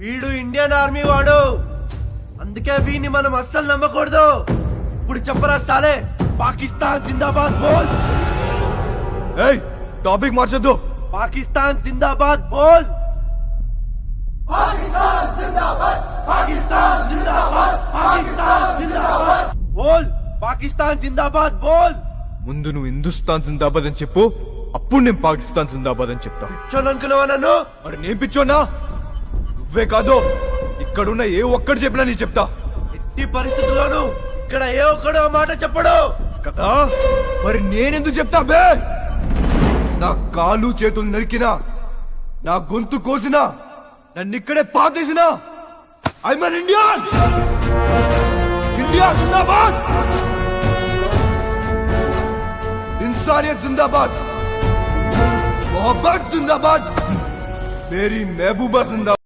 వీడు Indian army వాడు, అందుకే వీడిని మనం అస్సలు నమ్మకూడదు. ఇప్పుడు చెప్పరా సాలే, పాకిస్తాన్ జిందాబాద్ బోల్. ఏయ్ టాపిక్ మార్చొద్దు. పాకిస్తాన్ జిందాబాద్ బోల్. పాకిస్తాన్ జిందాబాద్, పాకిస్తాన్ జిందాబాద్, పాకిస్తాన్ జిందాబాద్ బోల్. పాకిస్తాన్ జిందాబాద్ బోల్. ముందు నువ్వు హిందుస్థాన్ జిందాబాద్ అని చెప్పు, అప్పుడు నేను పాకిస్తాన్ జిందాబాద్ అని చెప్తా. పిచ్చోననుకున్నావా నన్ను? మరి నేను పిచ్చోనా? నువ్వే కాదు, ఇక్కడున్న ఏ ఒక్కడు చెప్పినా నీ చెప్తా. ఎట్టి పరిస్థితుల్లోనూ ఇక్కడ ఏ ఒక్కడో మాట చెప్పడు కదా. మరి నేనెందుకు చెప్తా బే? నా కాలు చేతులు నరికినా, నా గొంతు కోసినా, నన్ను ఇక్కడే పాతేసినా, ఐఎమ్ అన్ ఇండియన్. ఇండియా జిందాబాద్, इंसानियत जिंदाबाद, मोहब्बत जिंदाबाद, मेरी महबूबा जिंदाबाद.